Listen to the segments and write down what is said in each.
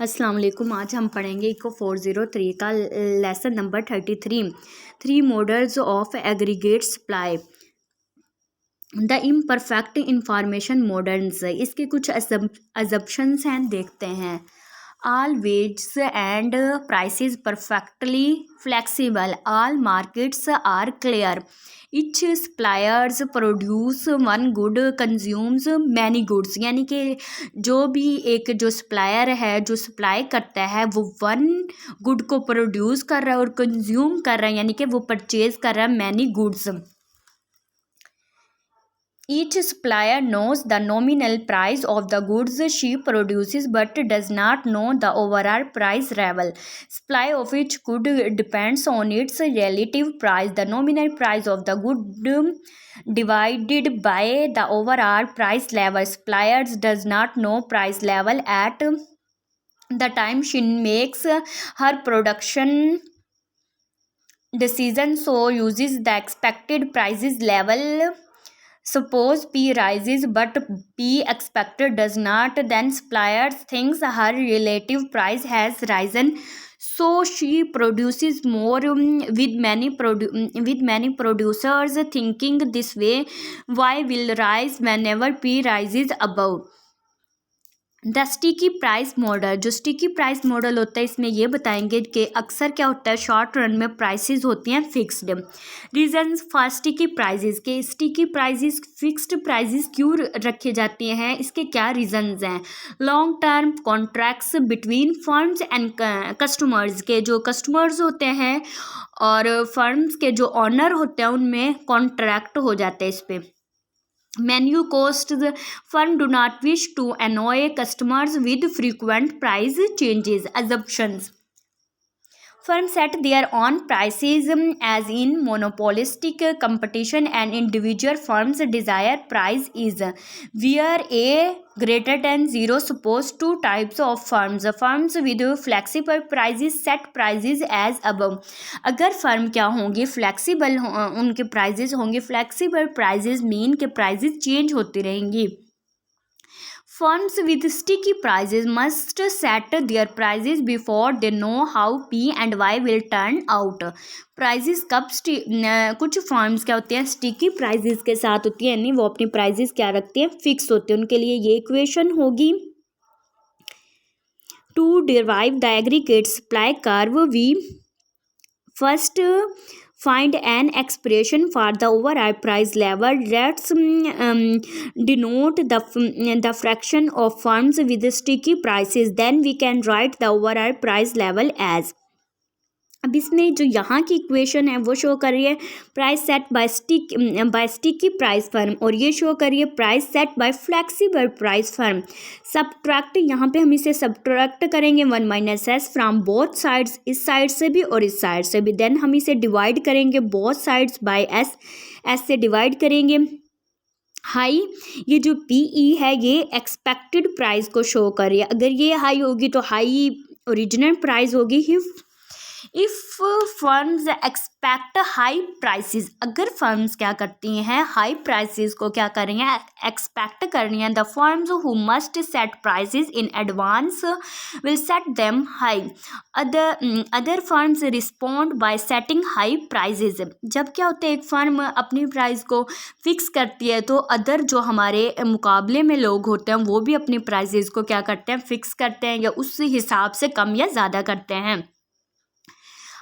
अस्सलाम वालेकुम। आज हम पढ़ेंगे इको 403 का lesson number 33 models of aggregate supply the imperfect information models. इसके कुछ अजम्पशंस हैं, देखते हैं। All wages and prices perfectly flexible. All markets are clear. Each suppliers produce one good consumes many goods. यानी कि जो भी एक जो सप्लायर है जो सप्लाई करता है वो वन गुड को प्रोड्यूस कर रहा है और कंज्यूम कर रहा है, यानी कि वो परचेज कर रहा है many goods. Each supplier knows the nominal price of the goods she produces but does not know the overall price level. Supply of each good depends on its relative price. The nominal price of the good divided by the overall price level. Supplier does not know price level at the time she makes her production decision, so uses the expected prices level. Suppose P rises but P expected does not, then supplier thinks her relative price has risen, so she produces more with many producers thinking this way. Y will rise whenever P rises above. The sticky price model, जो sticky price model होता है इसमें ये बताएंगे कि अक्सर क्या होता है, शॉर्ट रन में प्राइसेस होती हैं fixed. Reasons for sticky prices, के स्टिकी प्राइसेस फिक्स्ड प्राइसेस क्यों रखे जाती हैं, इसके क्या रीजंस हैं। Long term contracts between firms and customers, के जो कस्टमर्स होते हैं और फर्म्स के जो ऑनर होते हैं उनमें कॉन्ट्रैक्ट हो जाते हैं इस पर। Menu costs, the firm do not wish to annoy customers with frequent price changes. Assumptions. Firms set their own prices as in monopolistic competition, and individual firms desire price is where a greater than zero. Suppose two types of firms. Firms with flexible prices set prices as above. अगर firm क्या होंगे, flexible उनके prices होंगे। Flexible prices mean के prices change होती रहेंगी। Firms with sticky prices must set their prices before they know how P and Y will turn out. Prices कब कुछ फर्म्स क्या होती हैं स्टिकी प्राइजेस के साथ होती है, यानी वो अपनी प्राइजेस क्या रखती हैं, फिक्स होती है। उनके लिए ये इक्वेशन होगी। To derive the aggregate supply curve we first find an expression for the overall price level. Let's denote the fraction of firms with sticky prices. Then we can write the overall price level as. अब इसमें जो यहाँ की equation है वो show कर रही है price set by sticky price firm, और ये शो कर रही है price set by flexible price firm. Subtract, यहाँ पे हम इसे सब्ट्रैक्ट करेंगे 1 minus S from both sides, इस साइड से भी और इस साइड से भी। देन हम इसे डिवाइड करेंगे both sides by S, S से डिवाइड करेंगे। हाई, ये जो पीई है ये एक्सपेक्टेड प्राइस को शो कर रही है। अगर ये हाई होगी तो हाई ओरिजिनल प्राइस होगी। If firms expect high prices, अगर फर्म्स क्या करती हैं हाई प्राइसेस को क्या कर रही हैं, एक्सपेक्ट कर रही हैं, the firms who must set prices in advance will set them high. Other firms respond bye setting high prices. जब क्या होता है एक फर्म अपनी प्राइस को फिक्स करती है तो अदर जो हमारे मुकाबले में लोग होते हैं वो भी अपनी प्राइसेस को क्या करते हैं, फिक्स करते हैं या उस हिसाब से कम या ज़्यादा करते हैं।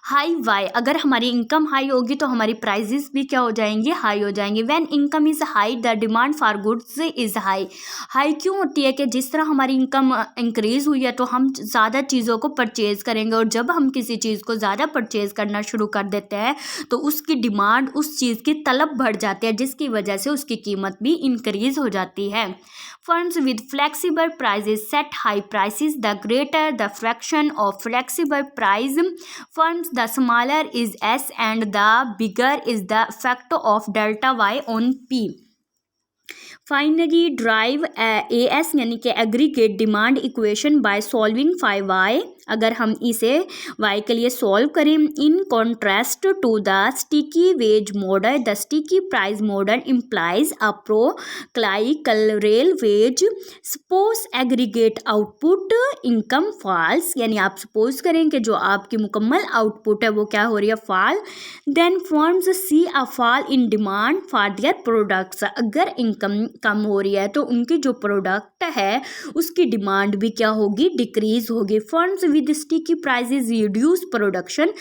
हाई वाई, अगर हमारी इनकम हाई होगी तो हमारी प्राइजेस भी क्या हो जाएंगी, हाई हो जाएंगी। When income is high the demand for goods is high. High क्यों होती है कि जिस तरह हमारी इनकम इंक्रीज़ हुई है तो हम ज़्यादा चीज़ों को परचेज़ करेंगे, और जब हम किसी चीज़ को ज़्यादा परचेज़ करना शुरू कर देते हैं तो उसकी डिमांड, उस चीज़ की तलब बढ़ जाती है, जिसकी वजह से उसकी कीमत भी इंक्रीज़ हो जाती है। Firms with flexible prices set high prices. The greater the fraction of flexible price firms, the smaller is S and the bigger is the effect of delta Y on P. Finally derive AS यानी कि aggregate demand equation by solving 5y अगर हम इसे y के लिए solve करें, in contrast to the sticky wage model, the sticky price model implies a procyclical wage, suppose aggregate output income falls, यानी आप सपोज करें कि जो आपकी मुकम्मल आउटपुट है वो क्या हो रही है, fall, then firms see a fall in demand for their products, अगर इनकम कम हो रही है तो उनकी जो प्रोडक्ट है उसकी डिमांड भी क्या होगी, डिक्रीज होगी। Firms with sticky prices reduce production,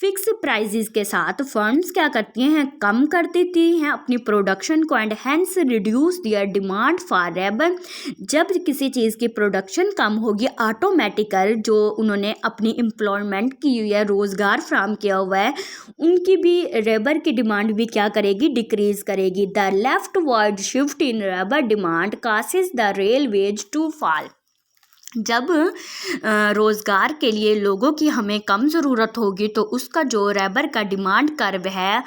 fix prices के साथ फर्म्स क्या करती हैं, कम कर देती हैं अपनी प्रोडक्शन को, and hence reduce their demand for labour, जब किसी चीज़ की प्रोडक्शन कम होगी ऑटोमेटिकल जो उन्होंने अपनी एम्प्लॉयमेंट की हुई है, रोज़गार फ्राहम किया हुआ है, उनकी भी लेबर की डिमांड भी क्या करेगी, डिक्रीज करेगी। The leftward shift in labour demand causes the real wage to fall, जब रोज़गार के लिए लोगों की हमें कम ज़रूरत होगी तो उसका जो लेबर का डिमांड कर्व है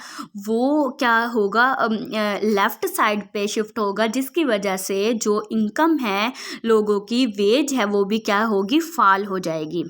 वो क्या होगा, लेफ़्ट साइड पे शिफ्ट होगा, जिसकी वजह से जो इनकम है लोगों की, वेज है, वो भी क्या होगी, फॉल हो जाएगी।